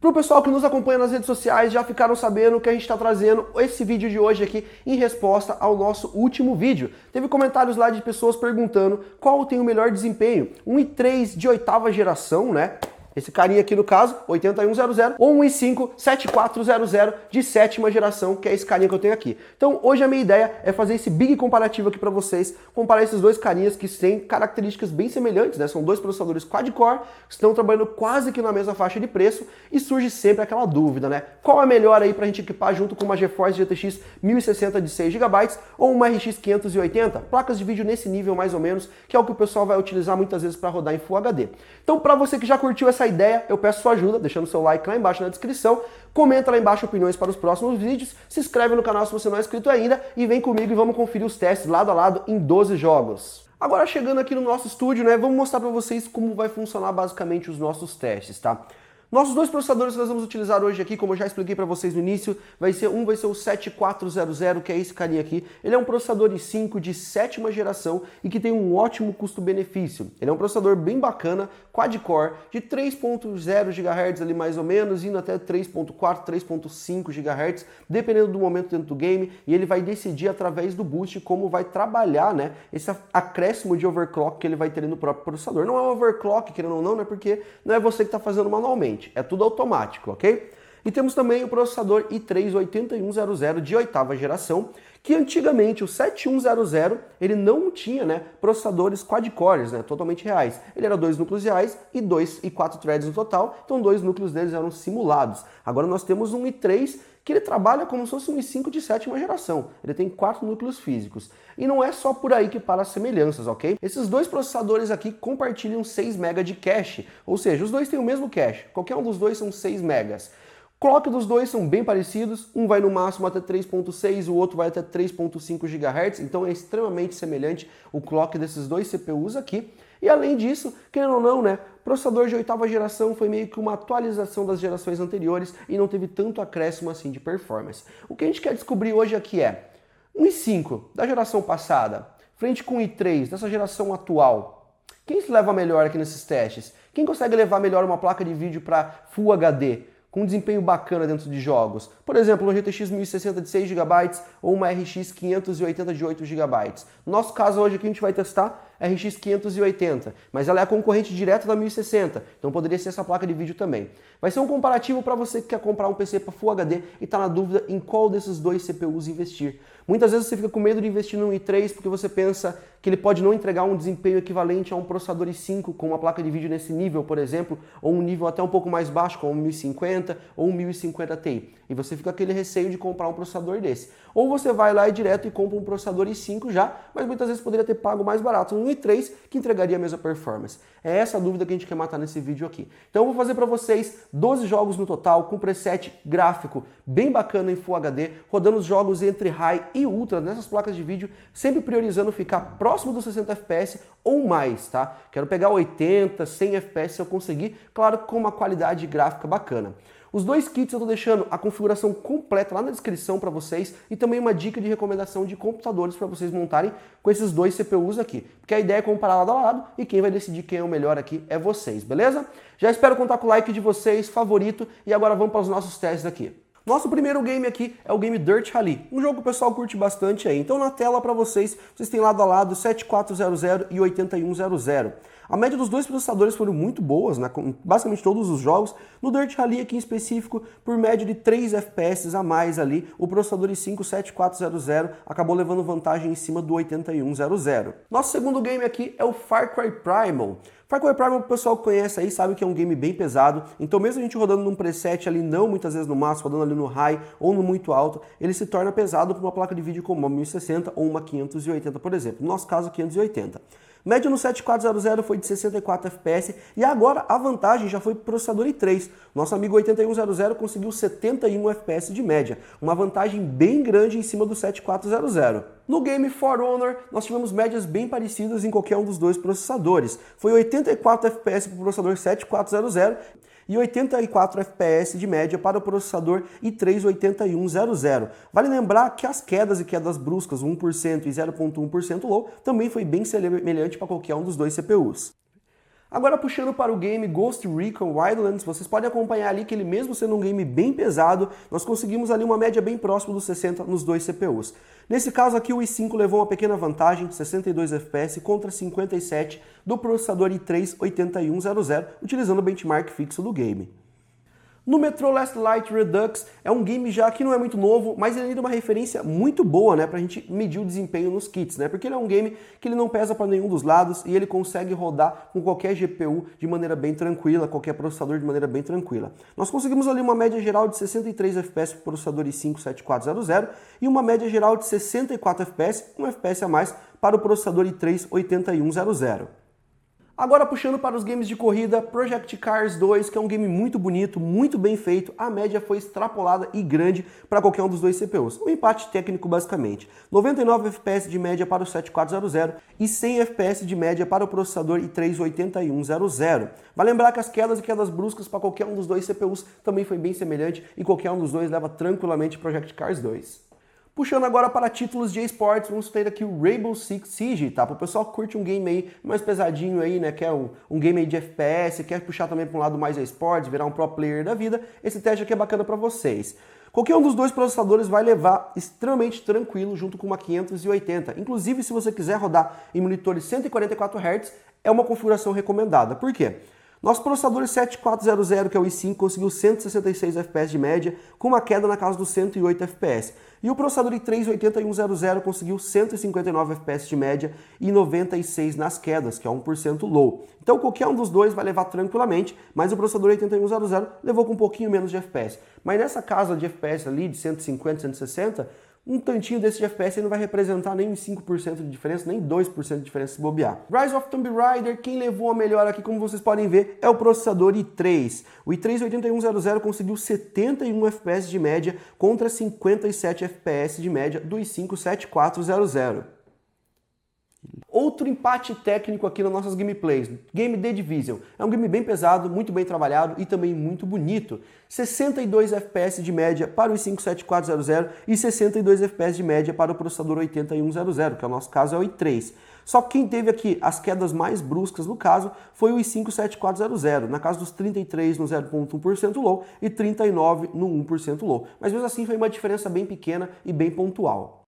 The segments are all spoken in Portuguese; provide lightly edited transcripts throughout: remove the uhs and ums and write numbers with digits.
Para o pessoal que nos acompanha nas redes sociais, já ficaram sabendo que a gente está trazendo esse vídeo de hoje aqui em resposta ao nosso último vídeo. Teve comentários lá de pessoas perguntando qual tem o melhor desempenho, um i3 de 8ª geração, né? Esse carinha aqui no caso, 8100, ou um i5 7400 de 7ª geração, que é esse carinha que eu tenho aqui. Então hoje a minha ideia é fazer esse big comparativo aqui para vocês, comparar esses dois carinhas que têm características bem semelhantes, né? São dois processadores quad-core, que estão trabalhando quase que na mesma faixa de preço, e surge sempre aquela dúvida, né? Qual é melhor aí pra gente equipar junto com uma GeForce GTX 1060 de 6GB ou uma RX 580? Placas de vídeo nesse nível mais ou menos, que é o que o pessoal vai utilizar muitas vezes para rodar em Full HD. Então para você que já curtiu essa ideia, eu peço sua ajuda, deixando seu like lá embaixo na descrição, comenta lá embaixo opiniões para os próximos vídeos, se inscreve no canal se você não é inscrito ainda e vem comigo e vamos conferir os testes lado a lado em 12 jogos. Agora chegando aqui no nosso estúdio, né, vamos mostrar para vocês como vai funcionar basicamente os nossos testes, tá? Nossos dois processadores que nós vamos utilizar hoje aqui, como eu já expliquei para vocês no início, vai ser o 7400, que é esse carinha aqui. Ele é um processador i5 de 7ª geração e que tem um ótimo custo-benefício. Ele é um processador bem bacana, quad-core, de 3.0 GHz ali mais ou menos, indo até 3.4, 3.5 GHz, dependendo do momento dentro do game, e ele vai decidir através do boost como vai trabalhar, né, esse acréscimo de overclock que ele vai ter no próprio processador. Não é um overclock, querendo ou não, né, porque não é você que está fazendo manualmente. É tudo automático, ok? E temos também o processador i3 8100 de 8ª geração, que antigamente o 7100 ele não tinha, né, processadores quad-cores, né, totalmente reais. Ele era 2 núcleos reais e 4 threads no total, então 2 núcleos deles eram simulados. Agora nós temos um i3 que ele trabalha como se fosse um i5 de 7ª geração. Ele tem 4 núcleos físicos. E não é só por aí que para as semelhanças, ok? Esses dois processadores aqui compartilham 6 MB de cache, ou seja, os dois têm o mesmo cache. Qualquer um dos dois são 6 megas. Clock dos dois são bem parecidos, um vai no máximo até 3.6, o outro vai até 3.5 GHz, então é extremamente semelhante o clock desses dois CPUs aqui. E além disso, querendo ou não, né, o processador de 8ª geração foi meio que uma atualização das gerações anteriores e não teve tanto acréscimo assim de performance. O que a gente quer descobrir hoje aqui é um i5 da geração passada, frente com o i3 dessa geração atual. Quem se leva melhor aqui nesses testes? Quem consegue levar melhor uma placa de vídeo para Full HD? Com um desempenho bacana dentro de jogos. Por exemplo, uma GTX 1060 de 6GB ou uma RX 580 de 8GB. No nosso caso hoje aqui a gente vai testar a RX 580, mas ela é a concorrente direta da 1060, então poderia ser essa placa de vídeo também. Vai ser um comparativo para você que quer comprar um PC para Full HD e está na dúvida em qual desses dois CPUs investir. Muitas vezes você fica com medo de investir num i3 porque você pensa que ele pode não entregar um desempenho equivalente a um processador i5 com uma placa de vídeo nesse nível, por exemplo, ou um nível até um pouco mais baixo, como um 1050 ou um 1050 Ti. E você fica com aquele receio de comprar um processador desse. Ou você vai lá e direto e compra um processador i5 já, mas muitas vezes poderia ter pago mais barato um i3 que entregaria a mesma performance. É essa a dúvida que a gente quer matar nesse vídeo aqui. Então eu vou fazer para vocês 12 jogos no total, com preset gráfico bem bacana em Full HD, rodando os jogos entre High e Ultra nessas placas de vídeo, sempre priorizando ficar próximo dos 60 FPS ou mais, tá? Quero pegar 80, 100 FPS se eu conseguir, claro, com uma qualidade gráfica bacana. Os dois kits eu estou deixando a configuração completa lá na descrição para vocês e também uma dica de recomendação de computadores para vocês montarem com esses dois CPUs aqui. Porque a ideia é comparar lado a lado e quem vai decidir quem é o melhor aqui é vocês, beleza? Já espero contar com o like de vocês, favorito, e agora vamos para os nossos testes aqui. Nosso primeiro game aqui é o game Dirt Rally, um jogo que o pessoal curte bastante aí. Então na tela para vocês têm lado a lado 7400 e 8100. A média dos dois processadores foram muito boas, né? Basicamente todos os jogos. No Dirt Rally aqui em específico, por média de 3 FPS a mais ali, o processador i5 7400 acabou levando vantagem em cima do 8100. Nosso segundo game aqui é o Far Cry Primal. Far Cry Primal, o pessoal que conhece aí sabe que é um game bem pesado, então mesmo a gente rodando num preset ali, não muitas vezes no máximo, rodando ali no high ou no muito alto, ele se torna pesado para uma placa de vídeo como uma 1060 ou uma 580, por exemplo. No nosso caso, 580. Média no 7400 foi de 64 FPS e agora a vantagem já foi para o processador i3. Nosso amigo 8100 conseguiu 71 FPS de média, uma vantagem bem grande em cima do 7400. No game For Honor, nós tivemos médias bem parecidas em qualquer um dos dois processadores. Foi 84 FPS para o processador 7400 e 84 FPS de média para o processador i3 8100. Vale lembrar que as quedas e quedas bruscas, 1% e 0.1% low, também foi bem semelhante para qualquer um dos dois CPUs. Agora puxando para o game Ghost Recon Wildlands, vocês podem acompanhar ali que ele mesmo sendo um game bem pesado, nós conseguimos ali uma média bem próxima dos 60 nos dois CPUs. Nesse caso aqui o i5 levou uma pequena vantagem, 62 FPS contra 57 do processador i3 8100, utilizando o benchmark fixo do game. No Metro Last Light Redux é um game já que não é muito novo, mas ele ainda é uma referência muito boa, né, pra gente medir o desempenho nos kits, né, porque ele é um game que ele não pesa para nenhum dos lados e ele consegue rodar com qualquer GPU de maneira bem tranquila, qualquer processador de maneira bem tranquila. Nós conseguimos ali uma média geral de 63 FPS para o processador i5 7400 e uma média geral de 64 FPS, um FPS a mais para o processador i3 8100. Agora puxando para os games de corrida, Project Cars 2, que é um game muito bonito, muito bem feito, a média foi extrapolada e grande para qualquer um dos dois CPUs. Um empate técnico basicamente. 99 FPS de média para o 7400 e 100 FPS de média para o processador i3 8100. Vai lembrar que as quedas e quedas bruscas para qualquer um dos dois CPUs também foi bem semelhante e qualquer um dos dois leva tranquilamente Project Cars 2. Puxando agora para títulos de esportes, vamos ter aqui o Rainbow Six Siege, tá? Para o pessoal que curte um game aí mais pesadinho aí, né? Quer um game aí de FPS, quer puxar também para um lado mais esportes, virar um pro player da vida, esse teste aqui é bacana para vocês. Qualquer um dos dois processadores vai levar extremamente tranquilo junto com uma 580. Inclusive, se você quiser rodar em monitores 144 Hz, é uma configuração recomendada. Por quê? Nosso processador 7400, que é o i5, conseguiu 166 FPS de média, com uma queda na casa dos 108 FPS. E o processador i3 8100 conseguiu 159 FPS de média e 96 nas quedas, que é 1% low. Então qualquer um dos dois vai levar tranquilamente, mas o processador 8100 levou com um pouquinho menos de FPS. Mas nessa casa de FPS ali, de 150, 160, um tantinho desse de FPS não vai representar nem 5% de diferença, nem 2% de diferença se bobear. Rise of Tomb Raider, quem levou a melhor aqui, como vocês podem ver, é o processador i3. O i3 8100 conseguiu 71 FPS de média contra 57 FPS de média do i5 7400. Outro empate técnico aqui nas nossas gameplays, Game The Division. É um game bem pesado, muito bem trabalhado e também muito bonito. 62 FPS de média para o i5 7400 e 62 FPS de média para o processador 8100, que é o nosso caso é o i3. Só que quem teve aqui as quedas mais bruscas no caso foi o i5 7400, na casa dos 33 no 0.1% low e 39 no 1% low. Mas mesmo assim foi uma diferença bem pequena e bem pontual.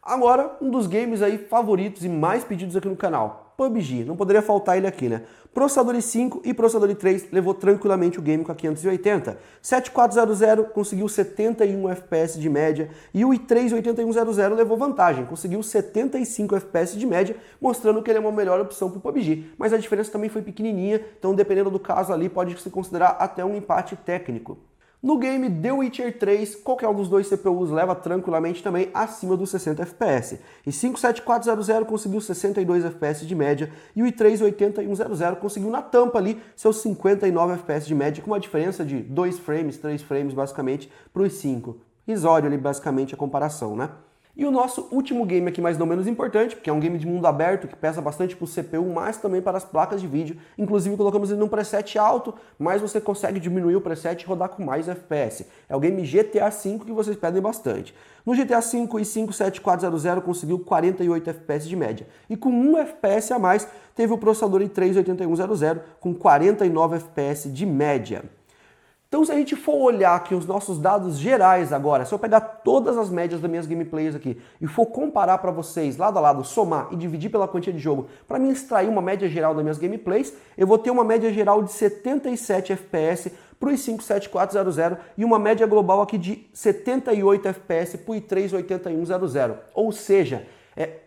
Agora, um dos games aí favoritos e mais pedidos aqui no canal, PUBG, não poderia faltar ele aqui, né? Processador i5 e processador i3 levou tranquilamente o game com a 580. 7400 conseguiu 71 FPS de média e o i3 8100 levou vantagem, conseguiu 75 FPS de média, mostrando que ele é uma melhor opção para o PUBG. Mas a diferença também foi pequenininha, então dependendo do caso ali pode se considerar até um empate técnico. No game The Witcher 3, qualquer um dos dois CPUs leva tranquilamente também acima dos 60 FPS. E 57400 conseguiu 62 FPS de média e o i3 8100 conseguiu na tampa ali seus 59 FPS de média, com uma diferença de 2 frames, 3 frames basicamente para o i5. Risório ali basicamente a comparação, né? E o nosso último game aqui, mais não menos importante, porque é um game de mundo aberto que pesa bastante para o CPU, mas também para as placas de vídeo. Inclusive colocamos ele num preset alto, mas você consegue diminuir o preset e rodar com mais FPS. É o game GTA V que vocês pedem bastante. No GTA V, o i5 7400 conseguiu 48 FPS de média. E com 1 FPS a mais, teve o processador i3 8100 com 49 FPS de média. Então se a gente for olhar aqui os nossos dados gerais agora, se eu pegar todas as médias das minhas gameplays aqui e for comparar para vocês lado a lado, somar e dividir pela quantia de jogo, para mim extrair uma média geral das minhas gameplays, eu vou ter uma média geral de 77 FPS para o i5 7400 e uma média global aqui de 78 FPS para o i3 8100. Ou seja,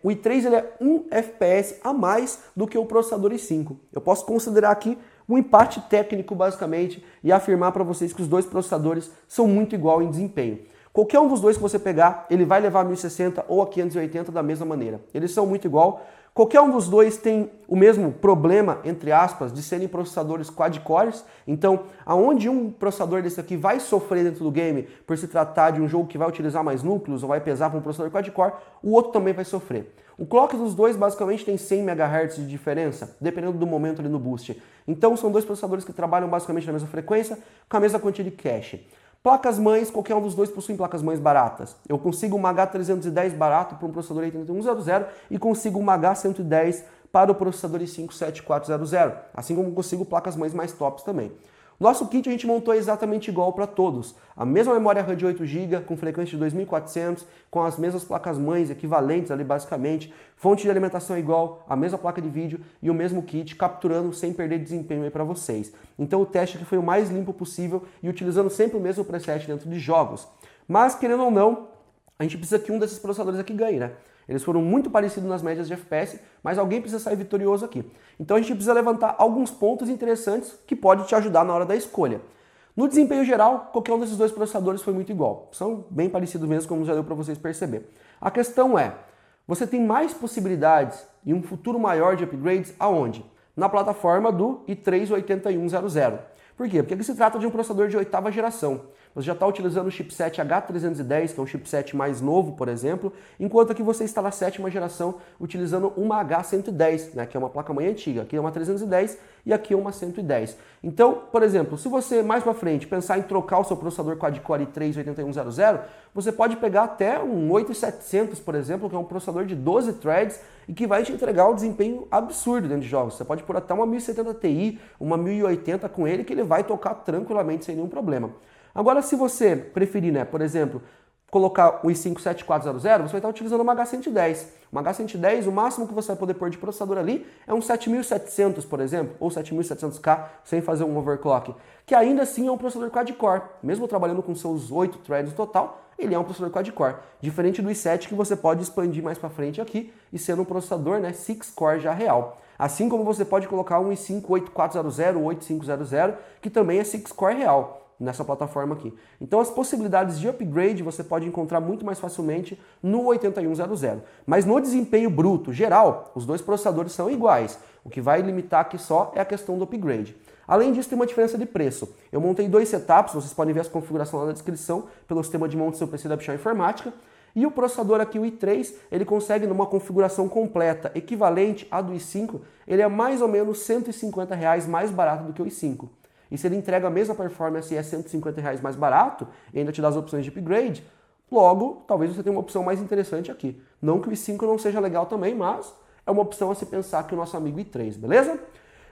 o i3 ele é 1 FPS a mais do que o processador i5. Eu posso considerar aqui um empate técnico basicamente e afirmar para vocês que os dois processadores são muito igual em desempenho. Qualquer um dos dois que você pegar, ele vai levar a 1060 ou a 580 da mesma maneira. Eles são muito igual. Qualquer um dos dois tem o mesmo problema, entre aspas, de serem processadores quad-cores. Então, aonde um processador desse aqui vai sofrer dentro do game por se tratar de um jogo que vai utilizar mais núcleos ou vai pesar para um processador quad-core, o outro também vai sofrer. O clock dos dois basicamente tem 100 MHz de diferença, dependendo do momento ali no boost. Então, são dois processadores que trabalham basicamente na mesma frequência, com a mesma quantia de cache. Placas-mães, qualquer um dos dois possui placas-mães baratas. Eu consigo uma H310 barato para um processador 8100 e consigo uma H110 para o processador i5 7400, assim como consigo placas-mães mais tops também. Nosso kit a gente montou exatamente igual para todos. A mesma memória RAM de 8 GB, com frequência de 2400, com as mesmas placas-mães equivalentes ali basicamente, fonte de alimentação igual, a mesma placa de vídeo e o mesmo kit, capturando sem perder desempenho aí para vocês. Então o teste aqui foi o mais limpo possível e utilizando sempre o mesmo preset dentro de jogos. Mas, querendo ou não, a gente precisa que um desses processadores aqui ganhe, né? Eles foram muito parecidos nas médias de FPS, mas alguém precisa sair vitorioso aqui. Então a gente precisa levantar alguns pontos interessantes que pode te ajudar na hora da escolha. No desempenho geral, qualquer um desses dois processadores foi muito igual. São bem parecidos mesmo, como já deu para vocês perceber. A questão é, você tem mais possibilidades e um futuro maior de upgrades aonde? Na plataforma do i3 8100. Por quê? Porque aqui se trata de um processador de 8ª geração. Você já está utilizando o chipset H310, que é um chipset mais novo, por exemplo, enquanto aqui você está na 7ª geração utilizando uma H110, né, que é uma placa-mãe antiga. Aqui é uma 310 e aqui é uma 110. Então, por exemplo, se você mais para frente pensar em trocar o seu processador quad-core i3 8100, você pode pegar até um 8700, por exemplo, que é um processador de 12 threads e que vai te entregar um desempenho absurdo dentro de jogos. Você pode pôr até uma 1070 Ti, uma 1080 com ele, que ele vai tocar tranquilamente sem nenhum problema. Agora, se você preferir, né, por exemplo, colocar o i5 7400, você vai estar utilizando uma H110. Uma H110, o máximo que você vai poder pôr de processador ali é um 7700, por exemplo, ou 7700K, sem fazer um overclock, que ainda assim é um processador quad-core. Mesmo trabalhando com seus 8 threads no total, ele é um processador quad-core, diferente do i7 que você pode expandir mais para frente aqui e sendo um processador, né, 6-core já real. Assim como você pode colocar um i5 8400 ou 8500, que também é 6-core real nessa plataforma aqui. Então as possibilidades de upgrade você pode encontrar muito mais facilmente no 8100. Mas no desempenho bruto geral, os dois processadores são iguais. O que vai limitar aqui só é a questão do upgrade. Além disso, tem uma diferença de preço. Eu montei dois setups, vocês podem ver essa configuração lá na descrição, pelo sistema de monte do seu PC da Pichão Informática. E o processador aqui, o i3, ele consegue numa configuração completa, equivalente à do i5, ele é mais ou menos R$150 mais barato do que o i5. E se ele entrega a mesma performance e é R$150 mais barato, e ainda te dá as opções de upgrade, logo, talvez você tenha uma opção mais interessante aqui. Não que o i5 não seja legal também, mas é uma opção a se pensar aqui o nosso amigo i3, beleza?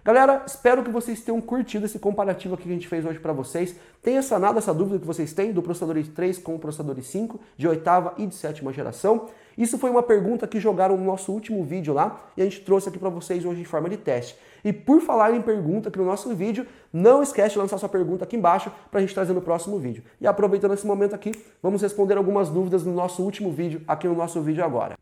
Galera, espero que vocês tenham curtido esse comparativo aqui que a gente fez hoje para vocês. Tenha sanado essa dúvida que vocês têm do processador i3 com o processador i5 de 8ª e de 7ª geração. Isso foi uma pergunta que jogaram no nosso último vídeo lá e a gente trouxe aqui para vocês hoje em forma de teste. E por falar em pergunta aqui no nosso vídeo, não esquece de lançar sua pergunta aqui embaixo para a gente trazer no próximo vídeo. E aproveitando esse momento aqui, vamos responder algumas dúvidas no nosso último vídeo, aqui no nosso vídeo agora.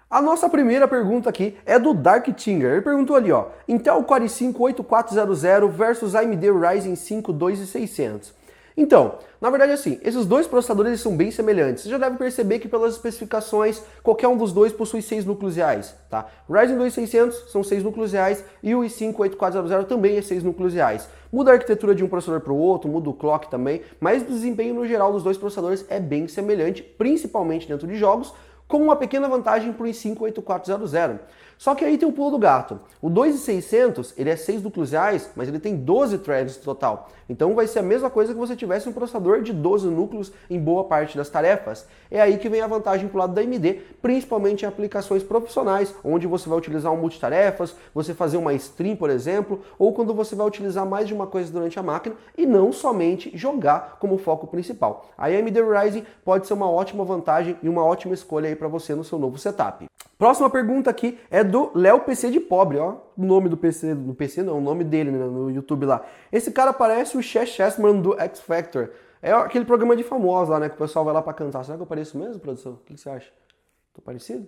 A nossa primeira pergunta aqui é do Dark Tinger. Ele perguntou ali, ó, Intel Core i5 8400 versus AMD Ryzen 5 2600. Então, na verdade assim, esses dois processadores eles são bem semelhantes. Você já deve perceber que pelas especificações, qualquer um dos dois possui 6 núcleos reais, tá? O Ryzen 2600 são 6 núcleos reais e o i5 8400 também é 6 núcleos reais. Muda a arquitetura de um processador para o outro, muda o clock também, mas o desempenho no geral dos dois processadores é bem semelhante, principalmente dentro de jogos, com uma pequena vantagem para o i5 8400. Só que aí tem um pulo do gato. O 2600, ele é 6 núcleos reais, mas ele tem 12 threads total. Então vai ser a mesma coisa que você tivesse um processador de 12 núcleos em boa parte das tarefas. É aí que vem a vantagem para o lado da AMD, principalmente em aplicações profissionais, onde você vai utilizar um multitarefas, você fazer uma stream, por exemplo, ou quando você vai utilizar mais de uma coisa durante a máquina e não somente jogar como foco principal. Aí a AMD Ryzen pode ser uma ótima vantagem e uma ótima escolha aí para você no seu novo setup. Próxima pergunta aqui é do Léo PC de Pobre, ó, o nome do PC, o nome dele, né, no YouTube lá. Esse cara parece o Chess Chessman do X Factor. É aquele programa de famosos lá, né, que o pessoal vai lá pra cantar. Será que eu pareço mesmo, produção? O que você acha? Tô parecido?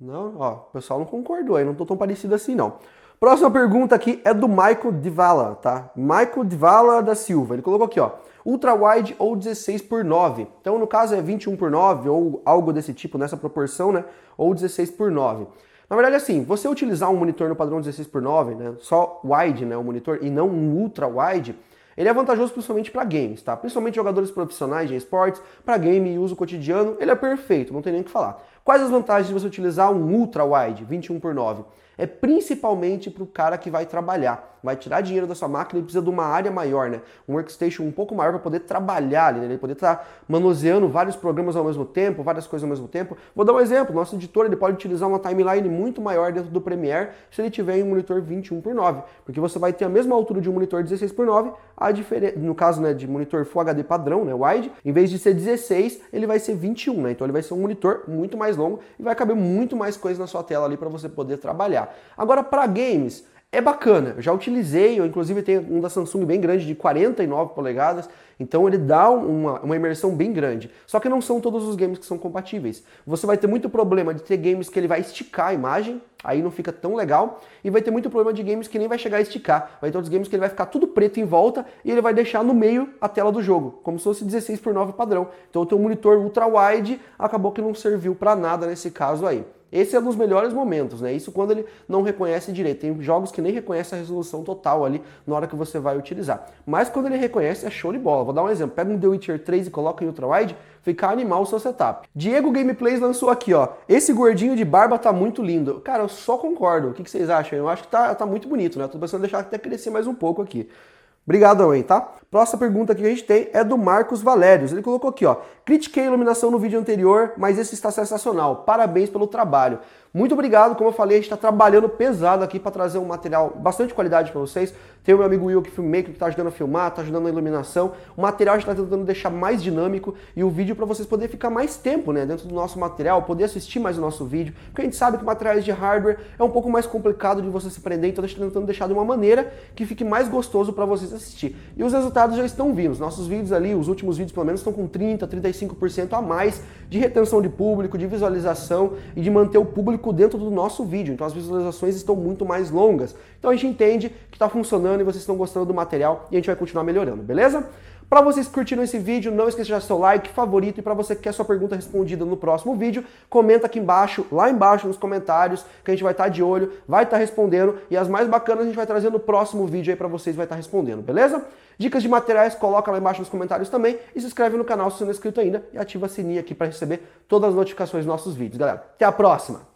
Não? Ó, o pessoal não concordou aí, não tô tão parecido assim não. Próxima pergunta aqui é do Michael Divala, tá? Michael Divala da Silva. Ele colocou aqui, ó, ultra wide ou 16:9. Então, no caso é 21:9 ou algo desse tipo, nessa proporção, né? Ou 16:9. Na verdade, assim, você utilizar um monitor no padrão 16:9, né? Só wide, né? O monitor e não um ultra wide, ele é vantajoso principalmente para games, tá? Principalmente jogadores profissionais de esportes, para game e uso cotidiano, ele é perfeito, não tem nem o que falar. Quais as vantagens de você utilizar um ultra wide 21:9? é principalmente para o cara que vai trabalhar, vai tirar dinheiro da sua máquina e precisa de uma área maior, né? Um workstation um pouco maior para poder trabalhar ali, né? Ele poder estar manuseando vários programas ao mesmo tempo, várias coisas ao mesmo tempo. Vou dar um exemplo, nosso editor ele pode utilizar uma timeline muito maior dentro do Premiere se ele tiver em um monitor 21:9, porque você vai ter a mesma altura de um monitor 16:9, a diferença, no caso, né, de monitor Full HD padrão, né, wide, em vez de ser 16, ele vai ser 21, né? Então ele vai ser um monitor muito mais longo e vai caber muito mais coisa na sua tela ali para você poder trabalhar. Agora, para games, é bacana, eu já utilizei, eu inclusive tenho um da Samsung bem grande, de 49 polegadas, então ele dá uma imersão bem grande. Só que não são todos os games que são compatíveis. Você vai ter muito problema de ter games que ele vai esticar a imagem, aí não fica tão legal, e vai ter muito problema de games que nem vai chegar a esticar. Vai ter outros games que ele vai ficar tudo preto em volta e ele vai deixar no meio a tela do jogo, como se fosse 16:9 padrão. Então o teu monitor ultra-wide acabou que não serviu para nada nesse caso aí. Esse é um dos melhores momentos, né? Isso quando ele não reconhece direito. Tem jogos que nem reconhecem a resolução total ali na hora que você vai utilizar. Mas quando ele reconhece, é show de bola. Vou dar um exemplo. Pega um The Witcher 3 e coloca em ultra-wide, fica animal o seu setup. Diego Gameplays lançou aqui, ó. Esse gordinho de barba tá muito lindo. Cara, eu só concordo. O que vocês acham? Eu acho que tá muito bonito, né? Eu tô pensando em deixar até crescer mais um pouco aqui. Obrigadão aí, tá? Próxima pergunta que a gente tem é do Marcos Valérios. Ele colocou aqui, ó. Critiquei a iluminação no vídeo anterior, mas esse está sensacional. Parabéns pelo trabalho. Muito obrigado, como eu falei, a gente está trabalhando pesado aqui para trazer um material bastante qualidade para vocês. Tem o meu amigo Will, que é filmmaker, que está ajudando a filmar, está ajudando na iluminação. O material a gente está tentando deixar mais dinâmico e o vídeo para vocês poderem ficar mais tempo, né, dentro do nosso material, poder assistir mais o nosso vídeo, porque a gente sabe que materiais de hardware é um pouco mais complicado de você se prender, então a gente está tentando deixar de uma maneira que fique mais gostoso para vocês assistir. E os resultados já estão vindo. Os nossos vídeos ali, os últimos vídeos pelo menos, estão com 30%, 35% a mais de retenção de público, de visualização e de manter o público dentro do nosso vídeo. Então as visualizações estão muito mais longas. Então a gente entende que está funcionando e vocês estão gostando do material e a gente vai continuar melhorando, beleza? Para vocês que curtiram esse vídeo, não esqueça de deixar seu like, favorito, e para você que quer sua pergunta respondida no próximo vídeo, comenta aqui embaixo, lá embaixo nos comentários, que a gente vai estar de olho, vai estar respondendo, e as mais bacanas a gente vai trazer no próximo vídeo aí para vocês, vai estar respondendo, beleza? Dicas de materiais, coloca lá embaixo nos comentários também, e se inscreve no canal se você não é inscrito ainda, e ativa a sininho aqui para receber todas as notificações dos nossos vídeos, galera. Até a próxima!